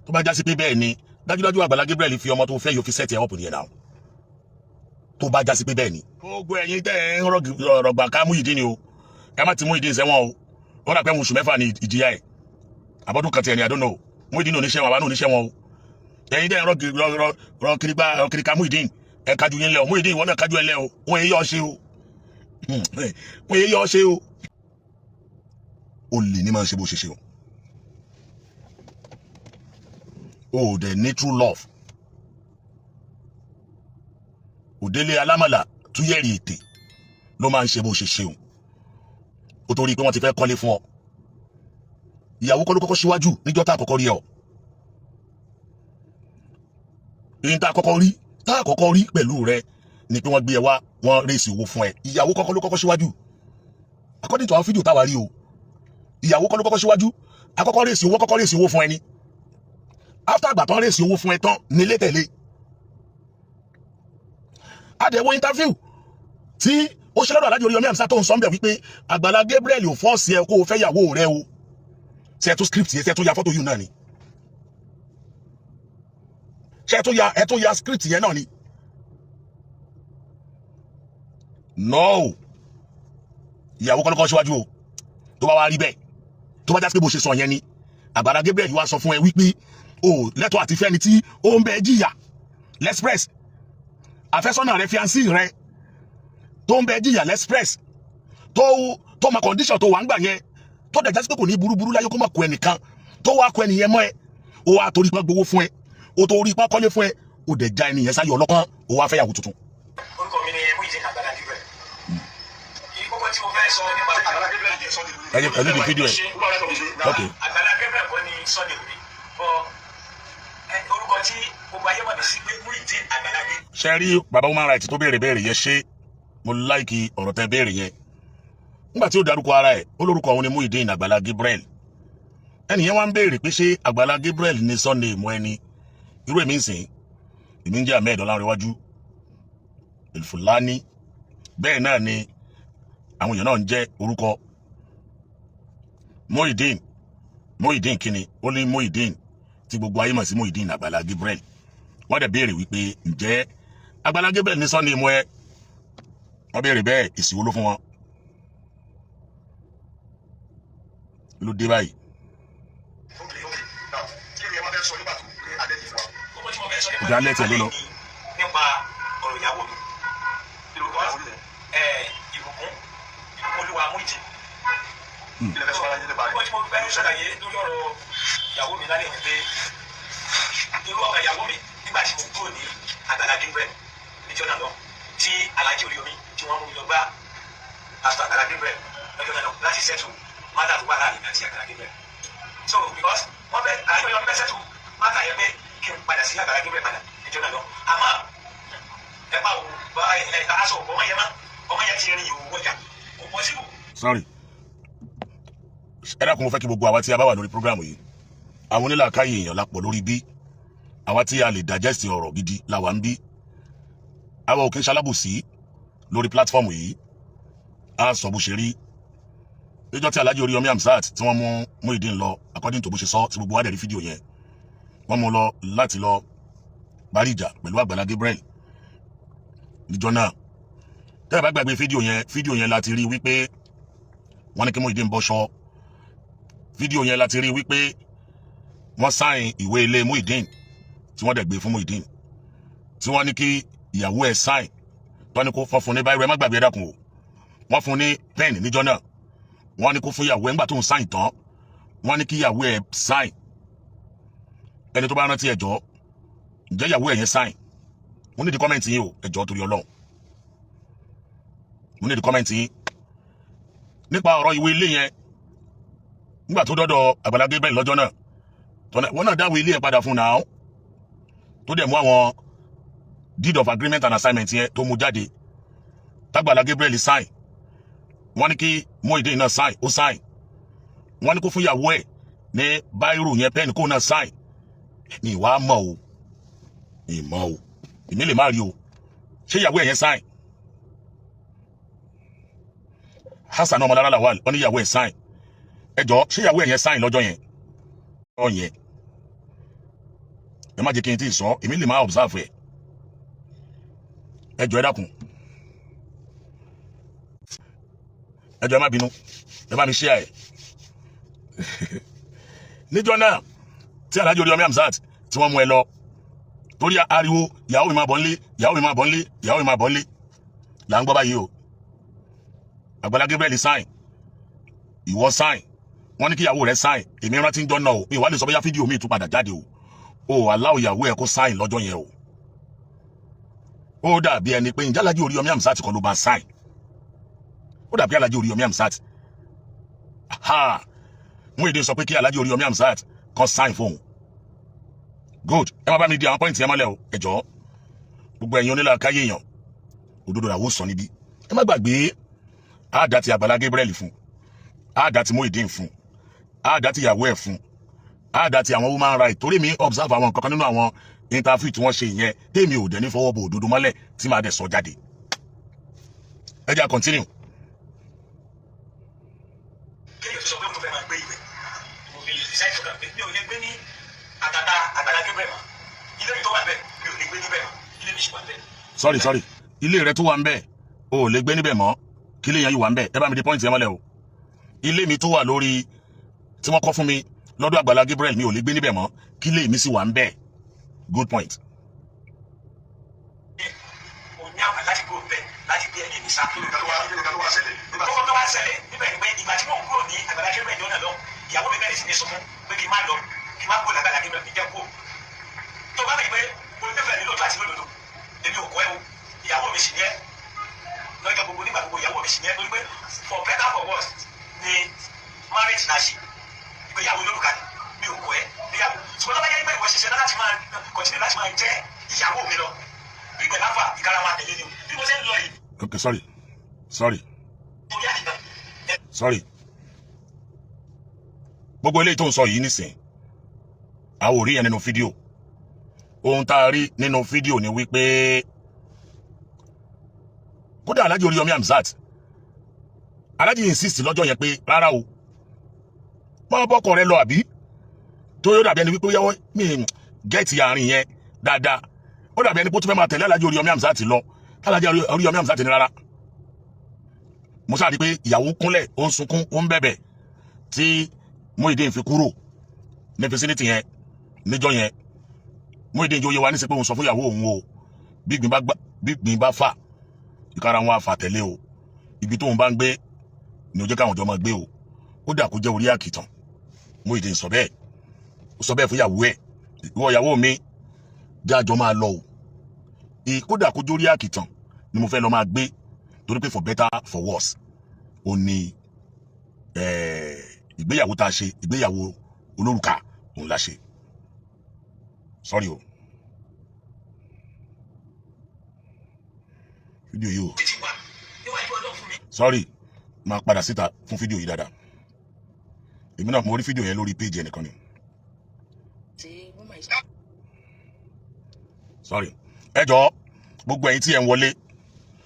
tó bá jásí pé bẹ́ẹ̀ ni dájúdájú Àgbàlá Gabriel fi ọmọ tó fẹ́ yóò fi sẹ́ẹ̀tì ẹ̀ ọ̀pọ̀ nìyẹn náà tó bá jásí pé bẹ́ẹ̀ ni. gbogbo ẹ̀yin tẹ́ ẹ̀ ń rọ̀gbà ká Muyideen ni o ẹ má ti Muyideen sẹ́wọ̀n o ó rà pé oṣù mẹ́fà ni ìjìyà ẹ̀ àbọ̀dún kan tiẹ̀ ni I don't know Muyideen oníṣẹ́ wọn àbánú oníṣẹ́ wọn o ẹ̀yin tẹ́ ẹ̀ rọ kiri ká Muyideen ẹ̀ kájú yín lẹ́ o Muyideen ìwọ náà kájú ẹ̀ lẹ́ o wọ́n yé yọ ṣe o wọ́n yé yọ ṣe o olè ní máa ń ṣe bó ṣe ṣe o. Oh, the true love. Òdélé alámàlà túyẹ̀rì ètè ló máa ń ṣe bó ṣe ṣeun. Ó torí pé wọ́n ti fẹ́ kọ́lé fún ọ. Ìyàwó kọ́ ló kọ́kọ́ síwájú níjọ́ tá àkọ́kọ́ rí ọ. Èyí tá àkọ́kọ́ rí pẹ̀lú rẹ ni pé wọ́n gbé ẹ wá wọ́n rèsì owó fún ẹ. Ìyàwó kọ́kọ́ ló kọ́kọ́ síwájú. According to àwọn fídíò táwa rí o. Ìyàwó kọ́ ló kọ́kọ́ síwájú. Àkọ́kọ́ rèsì owó fún ẹ ni. After àgbà tán rèsì owó fún ẹ tán nílé tẹ̀lé. Àdẹ̀wò interview tí ó ṣe lọ́dọ̀ Alhaji Oríyọmí Hamzat tó ń sọ ń bẹ̀ wípé Àgbàlá Gabriel ò fọ́ọ̀sì ẹ kó o fẹ́ yàwó rẹ o. Ṣé ẹ tún script yẹn ṣé ẹ tún ya fọ́tò yìí náà ni. Ṣé ẹ tún ya script yẹn náà ni. No. Ìyàwó kọ́ ló kọ́ síwájú o. Tó bá wá rí bẹ́ẹ̀. Tó bá já sí pé bó ṣe sọ yẹn ni. Àgbàlá Gabriel wá sọ fún ẹ wípé o lẹ́tọ̀ọ́ àti fẹ́ni tí ó ń bẹ jìyà l'express àfẹ́sọ́nà rẹ fiancé rẹ tó ń bẹ jìyà l'express tó ma condition tó wà ń gbà yẹn tó dẹ̀ jásí pé kò ní burúburú láyé kó má kó ẹnìkan tó wá kó ẹnìyẹn mọ́ ẹ ó wá torí pé gbowó fún ẹ ó torí pé kọ́lé fún ẹ ó dẹ̀ já ẹnìyẹn sáyé ọlọ́pàá ó wá fẹ́yàwó tuntun. orúkọ mi ni Muyideen Àgbàlá Gabriel ìkókó tí mo fẹ́ sọ nípa Àgbàlá Gabriel jẹ́ Sunday ẹni pẹ̀lú di fídíò ẹ̀ ok. Àgbàlá Gabriel kọ́ ni Sunday òní orúkọ tí gbogbo ayé mọ̀ ní sí pé Muyideen Àgbàlá Gabriel. ṣe rí baba human right tó béèrè yẹn ṣe mo láìkì ọ̀rọ̀ tẹ béèrè yẹn nígbà tí ó darúkọ ara ẹ̀ ó lórúkọ òun ni Muyideen Àgbàlá Gabriel ẹnìyẹn wá ń béèrè pé ṣé Àgbàlá Gabriel ní Sunday mọ ẹni irú èmi ń sìn èmi ń jẹ́ Ahmed Ọlánrewájú El-Fulani bẹ́ẹ̀ náà ni àwọn èèyàn náà ń jẹ́ orúkọ Muyideen kíni ó ní Muyideen tí gbogbo ayé mọ̀ sí Muyideen Àgbàlá Gabriel wọ́n dẹ̀ béèrè wípé ǹjẹ́ Àgbàlá Gabriel ní Sunday mọ́ ẹ wọ́n béèrè bẹ́ẹ̀ èsì wo ló fún wọn ló dé báyìí. ìjà alẹ́ tẹ̀lé lọ. nípa ọ̀rọ̀ ìyàwó mi ìbùkún olúwa Muyideen wọ́n ti mọ bẹ́ẹ̀ ṣàlàyé lórí ọ̀rọ̀ ìyàwó mi lálẹ́ ìwé pé irú ọ̀gá ìyàwó mi nígbà tí mo kúrò ní Àgbàlá Gabriel níjọ́ náà lọ tí Alhaji Oríyọmí tí wọ́n mú mi lọ gbá àtọ̀ Àgbàlá Gabriel lọ́jọ́ náà lọ láti ṣẹ́tù mátà tó wà láàrin àti Àgbàlá Gabriel so because wọ́n fẹ́ Alhaji Oríyọmí fẹ́ ṣẹ́tù mátà yẹn pé kí n padà sí Àgbàlá Gabriel padà níjọ́ náà lọ àmọ́ ẹ bá wo bá aṣọ ọmọ yẹn ti rin ìhòòhò ọjà kò pọ̀ síbò. sorry ẹ dákun mo fẹ́ kí gbogbo àwa tí a bá wà lórí programu yìí àwọn onílàákàyè èèyàn lápọ̀ lórí bí àwa tí a lè digest ọ̀rọ̀ gidi làwa ń bí àwa ò kí ń ṣalábùsí lórí platform yìí a sọ bó ṣe rí níjọ́ tí Alhaji Oríyọmí Hamzat tí wọ́n mú Muyideen lọ according to bó ṣe sọ tí gbogbo wa dẹ̀ rí fídíò yẹn wọ́n mú lọ láti lọ parí ìjà pẹ̀lú Àgbàlá Gabriel níjọ́ náà tẹ́ ẹ bá gbàgbé fídíò yẹn láti rí wípé wọ́n ní kí Muyideen bọ́ṣọ fídíò yẹn láti rí wípé wọ́n sáìn ìwé ilé Muyideen tí wọ́n dẹ̀ gbé fún Muyideen tí wọ́n ní kí ìyàwó ẹ̀ sáìn tó ní kó fún ní báyìí rẹ má gbàgbé ẹ dákun o wọ́n fún ní pẹ́ẹ̀nì níjọ́ náà wọ́n ní kó fún ìyàwó ẹ̀ ńgbà tó ń sáìn tán wọ́n ní kí ìyàwó ẹ̀ sáìn ẹni tó bá rántí ẹjọ́ ǹjẹ́ ìyàwó ẹ̀ yẹn sáìn mo ní di kọ́mẹ̀ntì yín o ẹjọ́ torí Ọlọ́run mo ní di kọ́mẹ̀ntì yín nípa ọ̀rọ̀ ìwé ilé yẹn nígbà tó dọ́dọ̀ Àgbàlá Gabriel lọ́jọ́ náà wọ́n náà dáwọ́ ilé ẹ̀ padà fún náà tó dẹ̀ mú àwọn deed of agreement and assignment yẹn tó mú jáde t'Àgbàlá Gabriel sign wọ́n ní kí Muyideen náà sign ó sign wọ́n ní kó fún ìyàwó ẹ̀ ní báírò yẹn pẹ́ẹ́nì kó náà sign ní ìwà mọ̀ o ìmọ̀ o èmi lè má rí o ṣé ìyàwó ẹ̀ yẹn sign Hassan Ọmọlára Lawal wọ́n ní ìyàwó ẹ̀ sign ẹ jọ̀ọ́ ṣé ìyàwó ẹ̀ yẹn sign lọ́jọ́ yẹn ẹ má jẹ́ kí n tí ì sọ èmi lè máa observe ẹ jọ̀ọ́ ẹ dákun ẹ jọ̀ọ́ ẹ má bínú ẹ bá mi share ẹ níjọ́ náà tí Alhaji Oríyọmí Hamzat tí wọ́n mú ẹ lọ torí ariwo ìyàwó mi máa bọ̀ nílé ìyàwó mi máa bọ̀ nílé ìyàwó mi máa bọ̀ nílé là ń gbọ́ báyìí o Àgbàlá Gabriel sign ìwọ sign wọ́n ní kí ìyàwó rẹ̀ sign èmi rántí ń jọ náà o mi wà lè sọ bóyá fídíò mi tún padà jáde o allow ìyàwó ẹ kó sign lọ́jọ́ yẹn o ó dàbí ẹni pé ǹjẹ́ Alhaji Oríyọmí Hamzat kọ́ ló bá sign ó dàbí Alhaji Oríyọmí Hamzat Muyideen sọ pé kí Alhaji Oríyọmí Hamzat kan sign fóun good ẹ má bá mi di àwọn pọ́ìntì yẹn mọ́lẹ̀ o ẹ jọ̀ọ́ gbogbo ẹ̀yin onílà káyé èèyàn òdodo làwọ̀ sọ níbí ẹ má gbàgbé àádá ti Àgbàlá Gabriel fún àádá ti Muyideen fún àádá ti ìyàwó ẹ̀ fún àádá ti àwọn human rights torí mi observe àwọn nǹkan kan nínú àwọn interview tí wọ́n ṣe ìyẹn tèmi ò dẹ̀ ní fọwọ́ bo òdodo mọ́lẹ̀ tí màá dẹ̀ sọ jáde ẹ jẹ́ continue. kéèyàn tó sọ pé mo fẹ́ máa gbé ibẹ̀ mo fi decide to gbé mi ò lè gbé ní àtàtà Àgbàlá Gabriel mọ́ ilé mi tó wà bẹ́ẹ̀ mi ò lè gbé níbẹ̀ mọ́ ilé mi sì wà bẹ́ẹ̀. sorry ilé rẹ tó wà ń bẹ̀ o ò lè gbé níbẹ̀ mọ́ kí ilé yẹn yìí wà ń bẹ̀ ẹ bá mi di point yẹn mọ́lẹ̀ o ilé mi tó wà lórí tí wọ́n kọ́ fún mi lọ́dọ̀ Àgbàlá Gabriel mi ò lè gbé níbẹ̀ mọ́ kí ilé mi sì wà ń bẹ̀ good point. o ní àwọn láti kúrò bẹ́ẹ̀ láti gbé ẹni ní sáà tó wá ṣẹlẹ̀ níbẹ̀ ni pé ìgbà tí mò ń kúrò ní Àgbàlá Gabriel jọ́nà lọ ìyàwó mi bẹ̀rẹ̀ sí ní sunkún pé kí n má lọ kí n má kúrò l'Àgbàlá Gabriel fi jẹ́ kó tó bá bẹ̀rẹ̀ pé o ní bẹ̀rẹ̀ lóòótọ́ àti lódodo èmi ò kọ́ ẹ o ìyàwó mi sì ní ẹ lọ́jọ́ gbogbo nígbà gbogbo ìyàwó mi sì ní ẹ torí pé for better for worse ni marriage náà ṣe ìgbéyàwó lórúkà mi ò kọ́ ẹ ìyàwó ṣùgbọ́n tó bá yẹ pé ìwọ ṣiṣẹ́ láti máa continue láti máa jẹ́ ìyàwó mi lọ bí ìgbẹ́ láfà ìkara máa tẹ̀lé ni o bí mo ṣe ń lọ yìí. okay sorry gbogbo eléyìí tó ń sọ yìí nísìn a ò rí yẹn nínú fídíò ohun tá a rí nínú fídíò ni wípé kódà Alhaji Oríyọmí Hamzat Alhaji insist lọ́jọ́ yẹn pé rárá o máa bọ́kọ̀ rẹ lọ àbí tó yóò dàbí ẹni wípé yẹ́wọ́ mi gẹ́ẹ̀tì àárín yẹn dáadáa ó dàbí ẹni pé ó tún fẹ́ máa tẹ̀lé Alhaji Oríyọmí Hamzat lọ Alhaji Oríyọmí Hamzat ní rárá mo sáà rí pé ìyàwó kúnlẹ̀ ó ń sunkún ó ń bẹ̀bẹ̀ tí Muyideen fi kúrò ní facility yẹn níjọ́ yẹn Muyideen jẹ́ oyè wa ní sí pé òun sọ fún ìyàwó òun o bí gbìn bá fà ìkára wọn àfà tẹ̀lé o ibi tóun bá ń gbé ni ó jẹ́ káwọn jọ máa gbé o ó dà kó jẹ́ orí àkìtàn Muyideen sọ bẹ́ẹ̀ ó sọ bẹ́ẹ̀ fún ìyàwó ẹ̀ ìwọ ìyàwó mi dájọ́ máa lọ o kódà kó jórí àkìtàn ni mo fẹ́ lọ máa gbé torí pé for better for worse ó ní ìgbéyàwó tá a ṣe ìgbéyàwó olórùka òun la ṣe sorry o fídíò yìí o sorry máa padà síta fún fídíò yìí dáadáa èmi náà mo rí fídíò yẹn lórí péjì ẹnìkan ni sorry ẹ jọ̀ọ́ gbogbo ẹ̀yin tí ẹ ń wọlé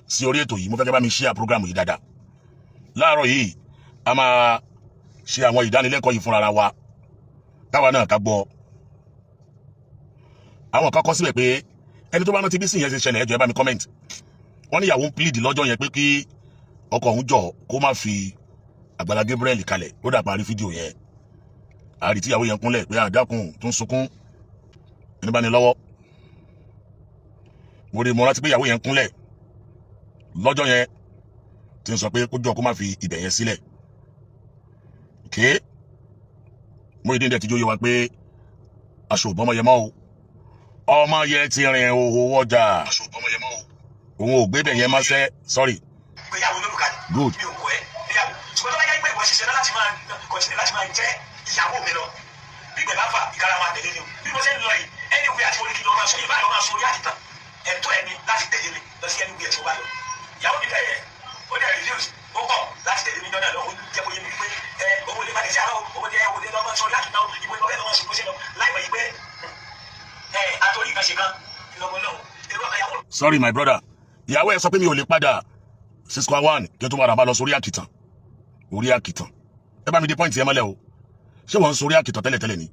sí orí ètò yìí mo fẹ́ kẹ́ bá mi share program yìí dáadáa láàárọ̀ yìí a máa ṣe àwọn ìdánilẹ́kọ̀ọ́ yìí fúnra wa táwa náà ká gbọ́ àwọn kan kọ síbẹ̀ pé ẹni tó bá rántí bí sí yẹn ṣe ṣẹlẹ̀ ẹ jọ̀ọ́ ẹ bá mi comment wọ́n ní ìyàwó ń plead lọ́jọ́ yẹn pé kí ọkọ òun jọ kó má fi Àgbàlá Gabriel kalẹ̀ ló dà parí fídíò yẹn àrí tí ìyàwó yẹn kúnlẹ̀ pé àdákùn tó ń sunkún ẹni bá ní lọ́wọ́ mo rántí pé ìyàwó yẹn kúnlẹ̀ lọ́jọ́ yẹn tí ń sọ pé kó jọ kó má fi ibẹ̀ yẹn sílẹ̀ ké Muyideen dẹ̀ ti jóye wa pé aṣọ òbọ́mọ yẹn mọ́ o ọmọ yẹn ti rìn òhò ọjà òun ò gbé bẹ̀ yẹn má sẹ́ sorry good mi ò kọ́ ẹ ìyàwó ṣùgbọ́n tó bá yẹ pé ìwọ ṣiṣẹ́ láti máa continue láti máa jẹ́ ìyàwó mi lọ bí ìgbẹ́ láfà ìkara máa tẹ̀lé ni o bí mo ṣe ń lọ yìí ẹni ìwé àti orí kí ló máa sọ ìbáyọ̀ máa sọ orí àtìtàn ẹ̀tọ́ ẹni láti tẹ̀lé mi lọ sí ẹni ìwé ẹ̀tọ́ bá lọ ìyàwó mi bẹ̀rẹ̀ ó dẹ̀ reduce ó kọ̀ láti tẹ̀lé mi lọ́nà lọ́wọ́ jẹ́ bóyá mi pé owó lè má lè ṣe àárọ̀ owó lè lọ́mọ sọ láti náà ìwé lọ́wọ́ lọ́mọ sọ ṣe lọ láì mọ̀ yìí pé àtòrí kan ṣe kan ìlọ́mọ náà èrò àyàwó. sorry my brother ìyàwó ẹ sọ pé mi ò lè padà 6-1 kí n tó máa bá lọ sórí àkìtàn orí àkìtàn ẹ bá mi dé point yẹn mọ́lẹ̀ o ṣé wọ́n ń sorí àkìtọ̀ tẹ́lẹ̀tẹ́lẹ̀ ni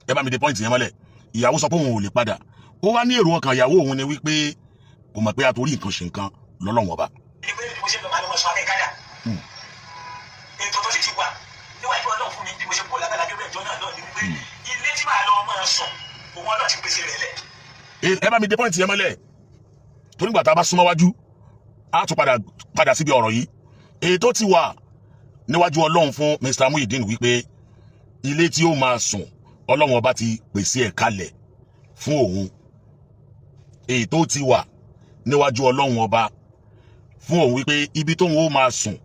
ẹ bá mi dé point yẹn mọ́lẹ̀ ìyàwó sọ pé òun ò lè padà ó wá ní èrò ọkàn ìyàwó òun ni wípé kò mọ̀ pé a torí nǹkan ṣe nǹkan lọ́lọ́wọ́n ọba. ìgbé bí mo ṣe lọ máa lọ́wọ́ sọ abẹ́ gádà ètò tó sì ti wà níwájú ọlọ́run fún mi bí mo ṣe kó lágbàlá bí ẹjọ́ náà lọ ní wípé ilé tí màá lọ máa sùn òun ọlọ́run ti pèsè rẹ̀ lẹ̀. ẹ bá mi dé point yẹn mọ́lẹ̀ torí gbà tá a bá súnmọ́ wájú á tún padà síbi ọ̀rọ̀ yìí èyí tó ti wà níwájú ọlọ́run fún Mr. Muyideen wípé ilé tí ó máa sùn ọlọ́run ọba ti pèsè ẹ̀ kalẹ̀ fún òun èyí tó ti wà níwájú ọlọ́run ọba fún òun wípé ibi tóun ó máa sùn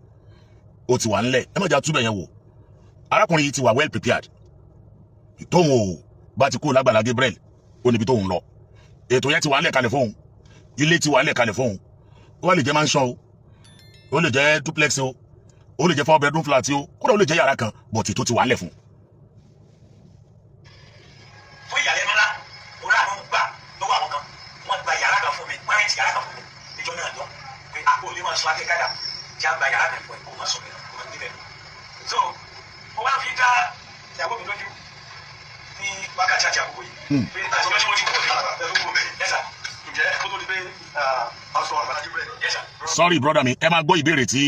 ó ti wà ńlẹ̀ ẹ má jà túbẹ̀ yẹn wò arákùnrin yìí ti wà well prepared tóun ò bá ti kú lágbàlá Gabriel ó níbi tóun lọ ètò yẹn ti wà ńlẹ̀ kalẹ̀ fóun ilé ti wà ńlẹ̀ kalẹ̀ fóun ó wá lè jẹ́ mansion o ó lè jẹ́ duplex o ó lè jẹ́ 4 bedroom flat o kódà ó lè jẹ́ yàrá kan bọ̀tì tó ti wà ńlẹ̀ fún. fún ìyàlẹ́nu ńlá orí àwọn ń gbà lọ́wọ́ àwọn kan wọ́n gba yàrá kan fún mi wọ́n rẹ̀ ti yàrá kan fún mi níjọ́ náà lọ pé àpò olè máa sọ abẹ́ gádà já gba yàrá kan fún ẹ̀ kó máa sọ mi lọ níbẹ̀. so mo wá fi dá ìyàwó mi lójú ní wákàtí àti àkókò yìí pé àti ọjọ́ tí mo ti kúrò ní ẹ̀rọ bẹ̀ yẹ́sà ǹjẹ́ kó tó di pé aṣọ àgbàlá Gabriel yẹ́sà. sorry brother mi ẹ máa gbọ́ ìbéèrè tí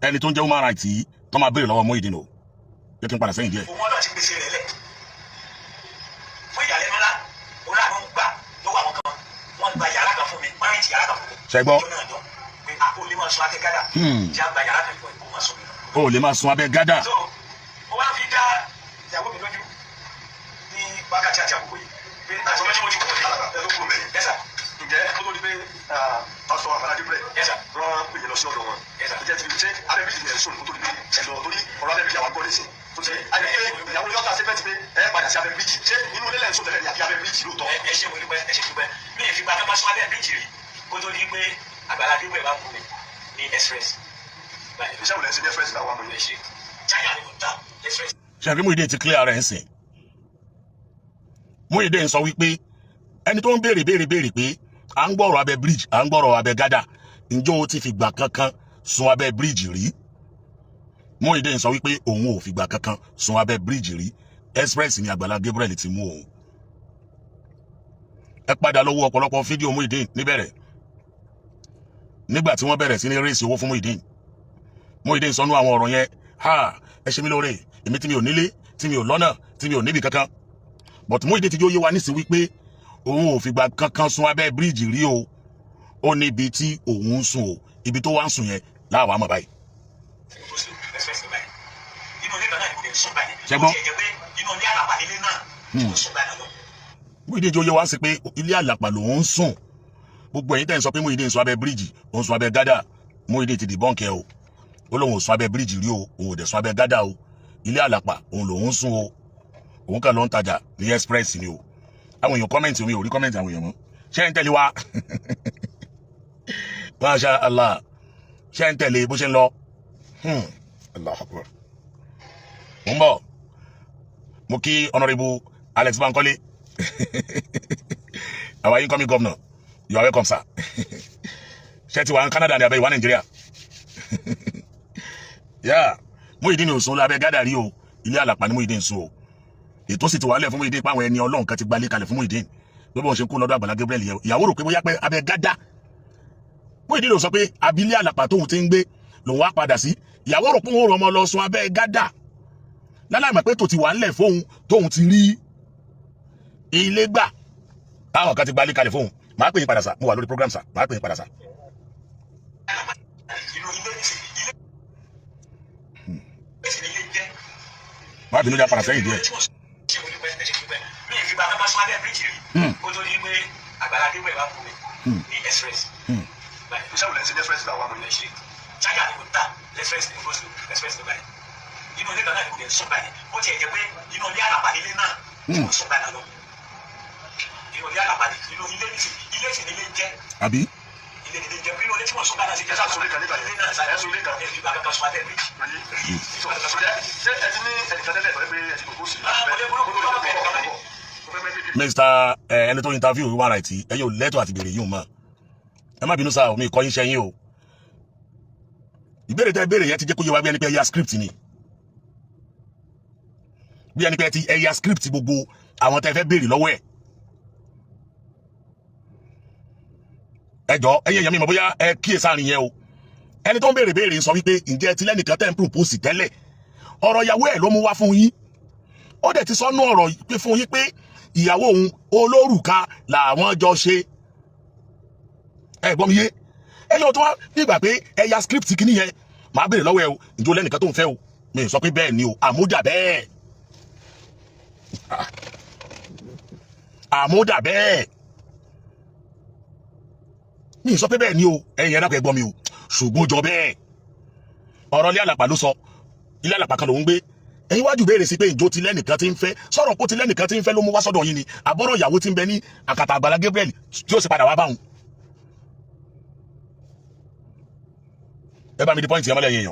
ẹni tó ń jẹ́ human rights yìí tó máa béèrè lọ́wọ́ Muyideen o jẹ́ kí n padà sẹ́yìn díẹ̀. òun ọlọ́ọ̀ ti pèsè rẹ̀ lẹ̀ fún ìyàlẹ́nu ńlá orí àwọn ń gbà lọ́wọ́ àwọn kan wọ́n gba yàrá kan fún mi wọ́n rẹ̀ ti yàrá kan fún mi ṣẹgbọ́ níjọ́ náà lọ pé àpò olè máa sọ abẹ́ gádà já gba yàrá kan fún ẹ̀ kó máa sọ mi lọ. o lè máa sun abẹ́ gádà. so mo wá fi dá ìyàwó mi lójú ní wákàtí àti àkókò yìí pé àti ọjọ́ tí mo ti kúrò ní ẹ̀rọ bẹ̀ yẹ́sà ǹjẹ́ kó tó di pé aṣọ àgbàlá Gabriel yẹ́sà rán pè é lọ sí ọ̀dọ̀ wọn yẹ́sà ǹjẹ́ ti fi ṣe abẹ́bíjì ní ẹ̀sùn kó tó di pé ẹ̀lọ́ torí ọ̀rọ̀ abẹ́bíjì àwọn gbọ́dọ̀ sí tó ṣe àdìgbé ìyàwó yọta ṣe fẹ́ẹ́ ti pé ẹ padà sí abẹ́bíjì ṣé inú ilé lẹ́yìn sótẹ́lẹ̀ ní àbí abẹ́bíjì lóòótọ́. ẹ ṣe mo dúpẹ́ ẹ ṣe dúpẹ́ mi ì fi gba fẹ́ máa sún abẹ́bíjì rí kó tó di pé àgbàlá Gabriel bá kú mi ní express. iṣẹ́ wo lẹ́ sí ní express náà wà mọ́ ilé ṣe jáyà ni mo ta express. ṣàbí Muyideen ti clear ara ẹ̀ ń sìn Muyideen sọ wípé ẹni tó ń béèrè pé à ń gbọ́rọ̀ abẹ́ bridge à ń gbọ́rọ̀ abẹ́ gádà ǹjẹ́ o ti fìgbà kankan sun abẹ́ bridge rí Muyideen sọ wípé òun ò fìgbà kankan sun abẹ́ bridge rí express ni àgbàlá Gabriel ti mú òun ẹ padà lọ wo ọ̀pọ̀lọpọ̀ fídíò Muyideen níbẹ̀rẹ̀ nígbà tí wọ́n bẹ̀rẹ̀ sí ní rèsì owó fún Muyideen sọnú àwọn ọ̀rọ̀ yẹn ẹ ṣe mí lóore èmi tí mi ò nílé tí mi ò lọ́nà tí mi ò níbi kankan but Muyideen ti jó yé wa nísìn wípé òun ò fìgbà kankan sun abẹ́ bíríìjì rí o ó níbi tí òun ń sùn o ibi tó wá ń sùn yẹn láwa mọ̀ báyìí. ṣẹ́gbọ́n Muyideen jó yé wa sí pé ilé àlàpà lòun ń sùn gbogbo ẹ̀yin tẹ́ ń sọ pé Muyideen sùn abẹ́ bíríìjì òun sùn abẹ́ gádà Muyideen ti dìbọ́ǹkì ẹ̀ o ó lóun ò sùn abẹ́ bíríìjì rí o òun ò dẹ̀ sùn abẹ́ gádà o ilé àlàpà òun lòun ń sùn o òun kàn ló ń tajà ní express ni o àwọn èèyàn kọ́mẹ̀ntì omi ò rí kọ́mẹ̀ntì àwọn èèyàn mọ́ ṣé ń tẹ̀lé wa Masha Allah ṣé ń tẹ̀lé bó ṣe ń lọ Allahu Akbar mo ń bọ̀ mo kí Honorable Alex Bankole our incoming governor you are welcome sir ṣé ti wà ní Canada ní abẹ́ ìwà Nàìjíríà Muyideen ò sùn lábẹ́ gádà rí o ilé àlàpà ni Muyideen sùn o ètò sì ti wà lẹ̀ fún Muyideen páwọn ẹni Ọlọ́run kan ti gbalé kalẹ̀ fún Muyideen bí wọ́n ṣe kú lọ́dọ̀ àgbàlá Gabriel yẹn ìyàwó rò pé bóyá pé abẹ́ gádà Muyideen ló sọ pé abilé àlàpà tóun ti ń gbé lòun wá padà sí ìyàwó rò pé òun rọmọ lọ sùn abẹ́ gádà láláì mọ̀ pé tó ti wà ńlẹ̀ fóun tóun ti rí ilé gbà táwọn kan ti gbalé kalẹ̀ fóun màá pè yín padà sá mo wà lórí program sá màá pè yín padà sá. má bínú já padà sẹ́yìn díẹ̀. mi ì fi gba fẹ́ máa sún abẹ́ bíríìjì rí kó tó di pé àgbàlá Gabriel bá kú mi ní express. iṣẹ́ wo lẹ́ ń ṣe ní express náà wà mọ́ ilé ṣe jáyà ni mo ta express ní gbósù express ní báyìí inú ilé kan náà ni mo lè sún báyìí ó ti ẹ̀ jẹ́ pé inú ilé àlàpà nílé náà ni mo sún báyìí lọ inú ilé àlàpà inú ilé sì ní ilé jẹ́ àbí ilé ní jẹ́ inú ilé tí mo sún báyìí náà sì jẹ́ sáà sólé kan nígbà ilé náà sáà sólé kan ẹ̀ fi bá kankan sún abẹ́ bíríìjì. ṣé ẹ ti ní ẹnìkan tẹ́lẹ̀ tọ́lẹ́ pé ẹ ti gbogbo sí Mr. ẹni tó interview human rights ẹ̀yin ò lẹ́tọ̀ọ́ àti béèrè yìí mọ́ ẹ má bínú sáà omi ìkọyín ṣẹ́yìn o ìbéèrè tẹ́ béèrè yẹn ti jẹ́ kó yé wa bí ẹni pé ẹ̀yà script ni bí ẹni pé ẹ ti ẹ̀yà script gbogbo àwọn tẹ́ fẹ́ béèrè lọ́wọ́ ẹ̀. ẹjọ́ ẹyẹ yẹn mi mọ̀ bóyá ẹ kíyèsí àárín yẹn o. ẹni tó ń béèrè sọ wípé ǹjẹ́ ti lẹ́nìkan tẹ́ ń propose tẹ́lẹ̀ ọ̀rọ̀ ìyàwó ẹ̀ ló mú wá fún yín. ó dẹ̀ ti sọ́nú ọ̀rọ̀ pé fún yín pé ìyàwó òun olórùka làwọn jọ ṣe. ẹ gbọ́ mi yé ẹyọ tó wá nígbà pé ẹ̀yà script kìíní yẹn màá béèrè lọ́wọ́ ẹ o ǹjọ́ lẹ́nìkan tó ń fẹ́ o mi sọ pé bẹ́ẹ̀ ni o àmúdà bẹ́ẹ̀ àmúdà bẹ́ẹ̀ mi sọ pé bẹ́ẹ̀ ni o ẹ̀yin ẹ̀dá kò gbọ́ mi o ṣùgbọ́n jọ bẹ́ẹ̀ ọ̀rọ̀ ilé àlàpà ló sọ ilé àlàpà kan ló ń gbé ẹ̀yin wájú béèrè sí pé ìjó ti lẹ́nìkan tí ń fẹ́ sọ̀rọ̀ kó ti lẹ́nìkan tí ń fẹ́ ló mú wá sọ́dọ̀ yín ni àbọ̀rọ̀ ìyàwó tí ń bẹ ní àkàtà Àgbàlá Gabriel tí ó sì padà wá báwọn. ẹ bá mi di pọ́ìntì ẹmọ́lẹ̀ yẹn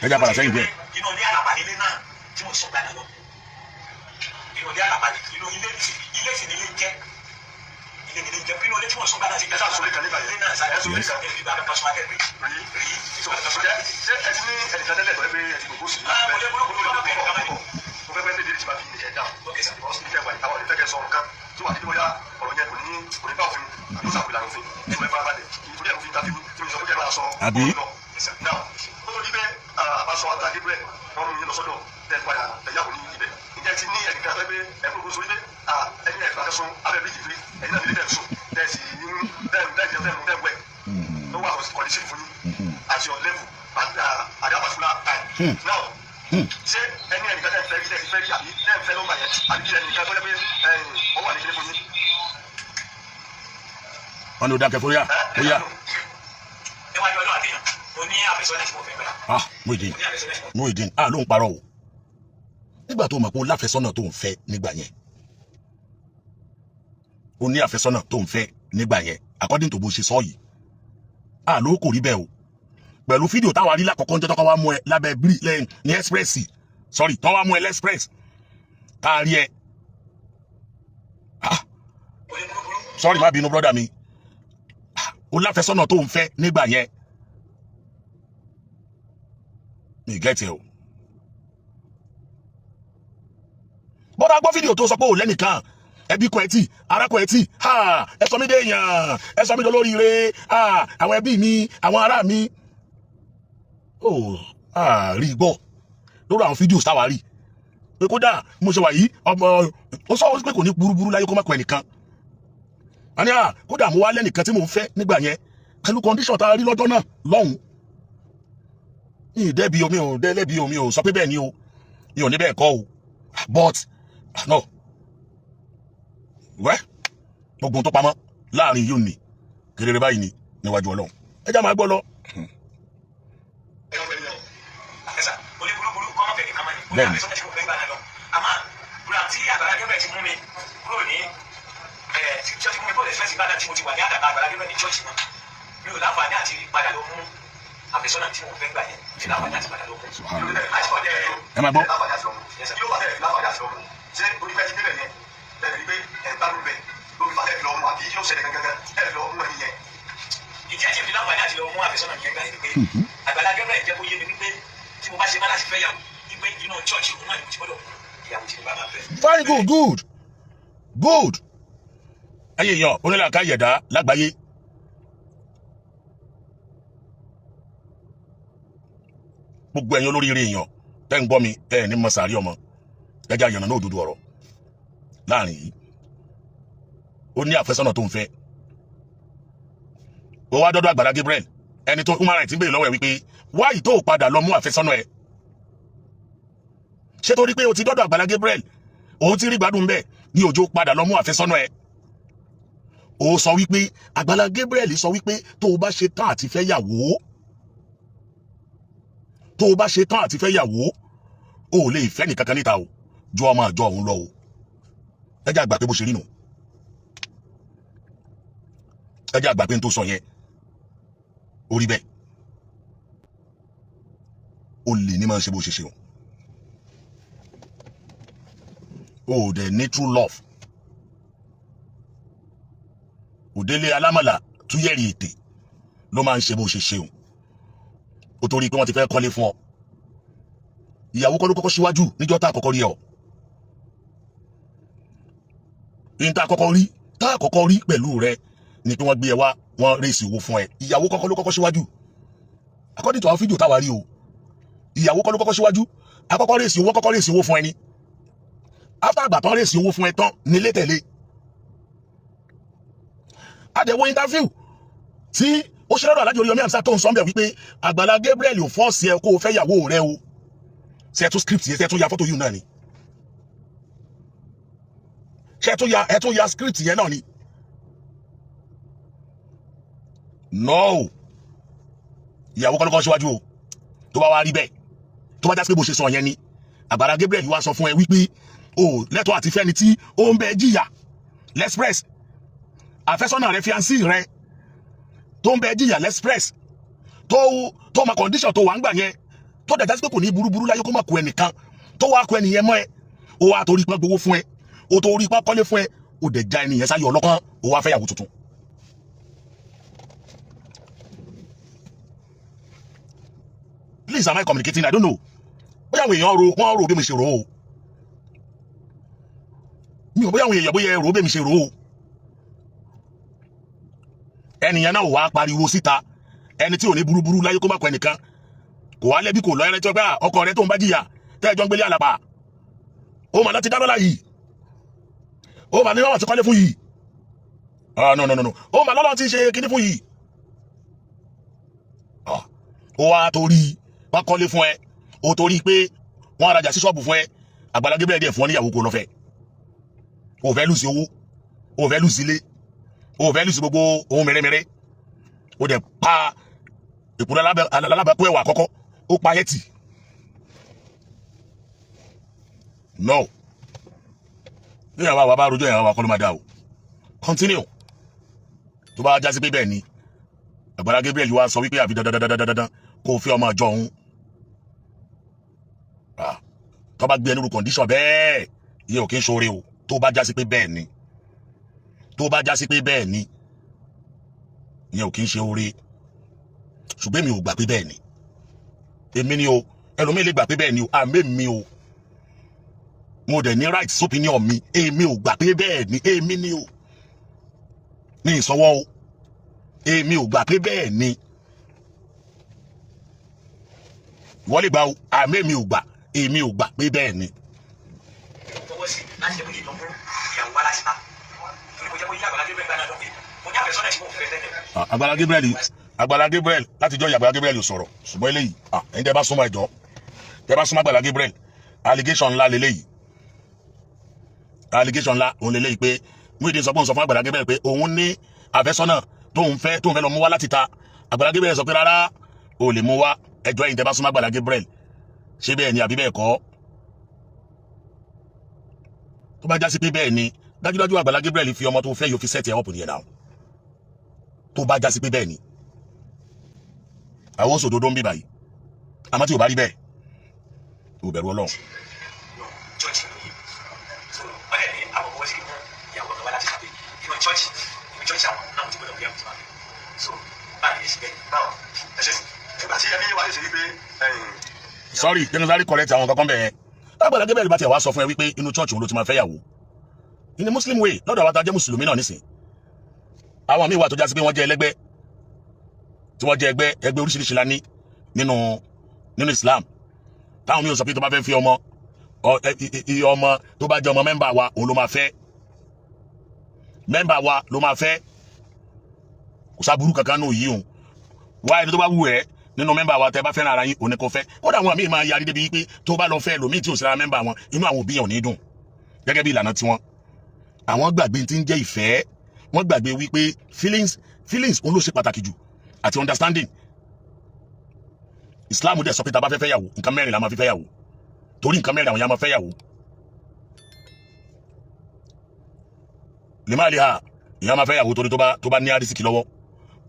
ẹ já padà sẹ́yìn bẹ́ẹ̀. inú ilé àlàpà nílé náà tí mo sọ gbàdá lọ inú ilé àlàpà inú ilé sì nílé jẹ́ ilé nílé jẹ́ inú ilé tí mo sọ gbàdá ti gbàdá sọ ilé náà sáyà sọ ilé kan níbi ìbára pàṣẹ mákẹ́ rí ṣé ẹ ti ní ẹnìkan tẹ́lẹ̀ tó ẹ pé ẹ ti gbogbo sí i. mo lè gbogbo lọ́wọ́ bẹ́ẹ̀ ká mẹ́kọ̀ọ́ mo fẹ́ bẹ́ẹ̀ ti máa fi ẹ̀ dáhùn lókè sàbí wọ́n sì ní fẹ́ wà ìtawọ̀ ìfẹ́ kẹ́ sọ nǹkan tí wà ní bóyá ọ̀rọ̀ yẹn kò ní bá òfin àbí ó sàkóyè òfin tí mo fẹ́ balẹ̀ ìtúrí ẹ̀ òfin tàbí tí mo sọ pé máa sọ àbí náà ó tó di pé àbáṣọ Àgbàlá Gabriel wọn mú yín lọ sọ́dọ̀ tẹ padà ẹ̀yàwó ní ibẹ̀ ǹjẹ́ ti ní ẹnìkan fẹ́ pé ẹ̀kú gbogbo sórí pé ẹ̀yin ẹ̀fà kẹsùn abẹ́ bíjì pé ẹ̀yin náà nílé tẹ̀ sùn tẹ̀ sí bẹ́ẹ̀ wẹ̀ ló wà kọ́ndíṣìn fún yín àti ọ̀lẹ́fù àdábàfúlà time now ṣé ẹni ẹnìkan tẹ̀ fẹ́ rí àbí tẹ̀ fẹ́ lọ́mọ yẹn àbí kí ẹnìkan tó lẹ́ pé ọ wà nílé fún yín. wọn ni ó dákẹ́ fún yá ó yá. níwájú ọlọ́run àdéhùn mo ní àfẹ́sọ́nà tí mo fẹ́ gbà. Muyideen ló ń parọ́ o nígbà tó mọ̀ pé ó láfẹ́sọ́nà tó ń fẹ́ nígbà yẹn ó ní àfẹ́sọ́nà tó ń fẹ́ nígbà yẹn according to bó ṣe sọ yìí ló kò rí bẹ́ẹ̀ o pẹ̀lú fídíò táwa rí lákọ̀ọ́kọ́ ń jẹ́ tọ́ka wá mú ẹ lábẹ́ bírí lẹ́yìn ní express sorry tọ́ wá mú ẹ lẹ́xpress káàrí ẹ sorry má bínú brọ́dà mi ó láfẹ́sọ́nà tó ń fẹ́ nígbà yẹn mi gẹ́tì ẹ̀ o bọ́dá gbọ́ fídíò tó sọ pé ò lẹ́nìkan ẹbí kọ ẹtì ara kọ ẹtì ẹ sọ mí dé èèyàn ẹ sọ mí dolóríire àwọn ẹbí mi àwọn ará mi rí gbọ́ lórí àwọn fídíò táwa rí pé kódà mo ṣe wà yìí ọmọ ó sọ pé kò ní burúburú láyé kó má kọ ẹnìkan àní kódà mo wá lẹ́nìkan tí mo ń fẹ́ nígbà yẹn pẹ̀lú kọ́ndíṣọ̀n tá a rí lọ́jọ́ náà lọ́hùn ìdẹ́bi omi ò dẹ́lẹ́bi omi ò sọ pé bẹ́ẹ̀ ni o mi ò ní bẹ́ẹ̀ kọ́ o but no wẹ́ gbogbo tó pamọ́ láàrin yóò ní kedere báyìí ni níwájú Ọlọ́run ẹ já máa gbọ́ lọ. bẹ́ẹ̀ni mi ò láǹfààní àti padà lọ mú àfẹ́sọ́nà tí mo fẹ́ gbà yẹn fi láǹfààní àti padà lọ mú. ẹ máa gbọ́. yóò wà bẹ́ẹ̀ fi láǹfààní àti lọ mú ṣé onífẹ́ ti débẹ̀ yẹn bẹ́ẹ̀ ni pé ẹ̀ ń bá lóun bẹ̀ lórí fa ẹ̀ fi lọ mú àbí yóò ṣẹlẹ̀ gangan ẹ̀ fi lọ mú ẹni yẹn. ìdí àti ìfi láǹfààní àti lọ mú àfẹ́sọ́nà yẹn gbà yẹn pé Àgbàlá Gabriel jẹ́ kó yé mi wípé tí mo bá ṣe má láti fẹ́ yàwó wípé inú chọ́ọ̀chì òun náà ni mo ti gbọ́dọ̀ ìyàwó tí mo bá máa fẹ́. very good ayé yan onílàkà yẹ̀dá lágbàáyé gbogbo ẹ̀yin olóríire èèyàn tẹ́ ń gbọ́ mi ní mọ́sàárì ọmọ ẹja yànnà náà òdodo ọ̀rọ̀ láàrin yìí ó ní àfẹ́sọ́nà tó ń fẹ́ ó wá dọ́dọ̀ Àgbàlá Gabriel ẹni tó human rights ń béèrè lọ́wọ́ ẹ̀ wípé wáyì tó padà lọ mú àfẹ́sọ́nà ẹ̀ ṣé torí pé o ti dọ́dọ̀ Àgbàlá Gabriel òun ti rí gbádùn bẹ́ẹ̀ ní òjò padà lọ mú àfẹ́sọ́nà ẹ̀ ó sọ wípé Àgbàlá Gabriel sọ wípé tó o bá ṣe tán àti fẹ́ yàwó tó o bá ṣe tán àti fẹ́ yàwó o ò lè fẹ́ nìkankan níta o ju ọmọ àjọ òun lọ o ẹ jẹ́ àgbà pé bó ṣe rí nù ẹ jẹ́ àgbà pé n tó sọ yẹn orí bẹ́ẹ̀ o lè ní máa ṣe bó ṣe ṣe o ò dẹ̀ ní true love òdélé alámàlà túyẹ̀rì ètè ló máa ń ṣe bó ṣe ṣe o torí pé wọ́n ti fẹ́ kọ́lé fún ọ ìyàwó kọ́ ló kọ́kọ́ síwájú níjọ́ tá àkọ́kọ́ rí ẹ ọ ní tá àkọ́kọ́ rí pẹ̀lú rẹ ni pé wọ́n gbé ẹ wá wọ́n rèsì owó fún ẹ. ìyàwó kọ́kọ́ ló kọ́kọ́ síwájú according to àwọn fídíò táwa rí o. ìyàwó kọ́ ló kọ́kọ́ síwájú àkọ́kọ́ rèsì owó fún ẹ ní after àgbà tán rèsì owó fún ẹ tán nílé tẹ̀lé. àdẹ̀wò interview tí ó ṣe lọ́dọ̀ Alhaji Oríyọmí Hamzat tó ń sọ ń bẹ̀ wípé Àgbàlá Gabriel ò fọ́ọ̀sì ẹ kó o fẹ́ yàwó rẹ o. ṣe tún script yẹn ṣe tún ya fọ́tò yìí náà ni ṣe tún ya script yẹn náà ni. no ìyàwó kọ́ ló kọ́ síwájú o. tó bá wá rí bẹ́ẹ̀ tó bá já sí pé bó ṣe sọ yẹn ni Àgbàlá Gabriel wá sọ fún ẹ wípé o lẹ́tọ̀ọ́ àti fẹ́ni tí ó ń bẹ jìyà l'express àfẹ́sọ́nà rẹ fiancé rẹ tó ń bẹ jìyà l'express tó ma condition tó wà ń gbà yẹn tó dẹ̀ já sí pé kò ní burúburú láyé kó má kó ẹnìkan tó wá kó ẹnìyẹn mọ́ ẹ ó wá torí pé gbowó fún ẹ ó torí pé kọ́lé fún ẹ ó dẹ̀ já ẹnìyẹn sáyé ọlọ́kàn ó wá fẹ́yàwó tuntun. Please, am I communicating? I don't know. Bóyá àwọn èèyàn wọ́n rò bí mi ṣe rò ó. Mi ò bóyá àwọn èèyàn bóyá rò bí mi ṣe rò ó. Ẹnìyàn náà wá pariwo síta. Ẹni tí ò ní burúburú láyé kó má kọ ẹnìkan. Kò wá lẹ́bí kò lọ ẹrẹ́ tí ó gbá ọkọ rẹ tó ń bá jìyà. Tẹ́ẹ̀jọ́ ń gbélé àlàpà. Ó mà láti dá lọ́la yìí. Ó mà ní lọ́wọ́ ti kọ́lé fún yìí. No. Ó mà lọ́lọ́ ti ṣe kíní fún yìí. Ó wá torí wọ́n kọ́lé fún ẹ o torí pé wọ́n arajà sí ṣọ́ọ̀bù fún ẹ Àgbàlá Gabriel díẹ̀ fún ọ níyàwó kó lọ fẹ́ o fẹ́ lù sí owó o fẹ́ lù sí ilé o fẹ́ lù sí gbogbo ohun mẹ́rẹ́mẹ́rẹ́ o dẹ̀ pa ìpínlẹ̀ alábàápọ̀ ẹ̀wà àkọ́kọ́ ó pa ayẹ́ tì no ní àwọn àwọn abárojọ́ ìyàwó akọ́lọ́ máa dá o continue tó bá jásí pé bẹ́ẹ̀ ni Àgbàlá Gabriel wá sọ wípé àfi dandandandandandan kó o fi ọmọ ọjọ́ òun tó bá gbé ẹni rú condition bẹ́ẹ̀ ìyẹn ò kí ń ṣoore o tó bá jásí pé bẹ́ẹ̀ ni ìyẹn ò kí ń ṣe oore ṣùgbọ́n èmi ò gbà pé bẹ́ẹ̀ ni èmi ni o ẹlòmíì lè gbà pé bẹ́ẹ̀ ni o àmì o mo dẹ̀ ní right opinion mi èmi ò gbà pé bẹ́ẹ̀ ni èmi ni o ní ìsọwọ́ o èmi ò gbà pé bẹ́ẹ̀ ni wọ́n lè gbà o àmì èmi ò gbà pé bẹ́ẹ̀ ni. Àgbàlá Gabriel láti jọ Àgbàlá Gabriel sọ̀rọ̀ ṣùgbọ́n eléyìí ẹ̀yin tẹ́ bá súnmọ́ ẹjọ́ tẹ́ bá súnmọ́ Àgbàlá Gabriel allegation ńlá lélẹ́yìí allegation ńlá òun lélẹ́yìí pé Muyideen sọ pé òun sọ fún Àgbàlá Gabriel pé òun ní àfẹ́sọ́nà tóun fẹ́ lọ mú wá láti ta Àgbàlá Gabriel sọ pé rárá o lè mú wá ẹjọ́ ẹ̀yin tẹ́ bá súnmọ́ Àgbàlá Gabriel ṣé bẹ́ẹ̀ ni àbí bẹ́ẹ̀ kọ́ tó bá jásí pé bẹ́ẹ̀ ni dájúdájú Àgbàlá Gabriel fi ọmọ tó fẹ́ yóò fi sẹ́ẹ̀tì ẹ̀wọ̀pù nìyẹn náà tó bá jásí pé bẹ́ẹ̀ ni àwọn òṣòdodo ń bí báyìí àmọ́ tí ò bá rí bẹ́ẹ̀ ò bẹ̀rù Ọlọ́run. Sorry, generally correct àwọn kankan bẹ́ẹ̀ Àgbàlá Gabriel bá tiẹ̀ wá sọ fún ẹ wípé inú church òun ló ti máa fẹ́ yàwó in a Muslim way lọ́dọ̀ àwọn tá jẹ́ mùsùlùmí náà nísìn àwọn míì wà tó jásí pé wọ́n jẹ́ ẹlẹ́gbẹ́ tí wọ́n jẹ́ ẹgbẹ́ oríṣiríṣi la ní nínú Islam táwọn míì sọ pé tó bá fẹ́ fi ọmọ iye ọmọ tó bá jẹ́ ọmọ mẹ́mbà wa òun ló máa fẹ́ mẹ́mbà wa ló máa fẹ́ kò sáburú kankan nù yìí òun wá ẹni tó bá wù ẹ́ nínú mẹ́mbà wa tẹ́ bá fẹ́ràn ara yín òní kò fẹ́ kódà àwọn míì máa yarí débi pé tó bá lọ fẹ́ lòmíì tí ò sí lára mẹ́mbà wọn inú àwọn òbí yẹn ò ní dùn gẹ́gẹ́ bí ìlànà tiwọn àwọn gbàgbé tí ń jẹ́ ìfẹ́ wọ́n gbàgbé wípé feelings òun ló ṣe pàtàkì jù àti understanding Islam dẹ̀ sọ pé tá bá fẹ́ fẹ́ yàwó nǹkan mẹ́rin la máa fi fẹ́ yàwó torí nǹkan mẹ́rin àwọn yà máa fẹ́ yàwó lèmáàlì ha ìyá máa fẹ́ yàwó torí tó bá ní àrísìkì lọ́wọ́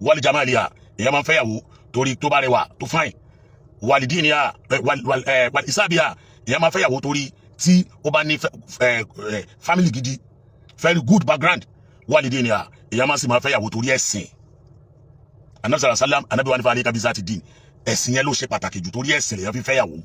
wálé jamáàlì ha ìyá máa fẹ́ yàwó torí tó bá rẹwà tó fine wàlìdíìní ha ìsáàbí ha ìyá máa fẹ́ yàwó torí tí ó bá ní family gidi very good background wàlìdíìní ha ìyá máa sì máa fẹ́ yàwó torí ẹ̀sìn Ànábì sallallahu alaihi wasallam Ànábì wà ní fàálẹ́ kábíyèsí àti dín ẹ̀sìn yẹn ló ṣe pàtàkì jù torí ẹ̀sìn lèyàn fi fẹ́ yàwó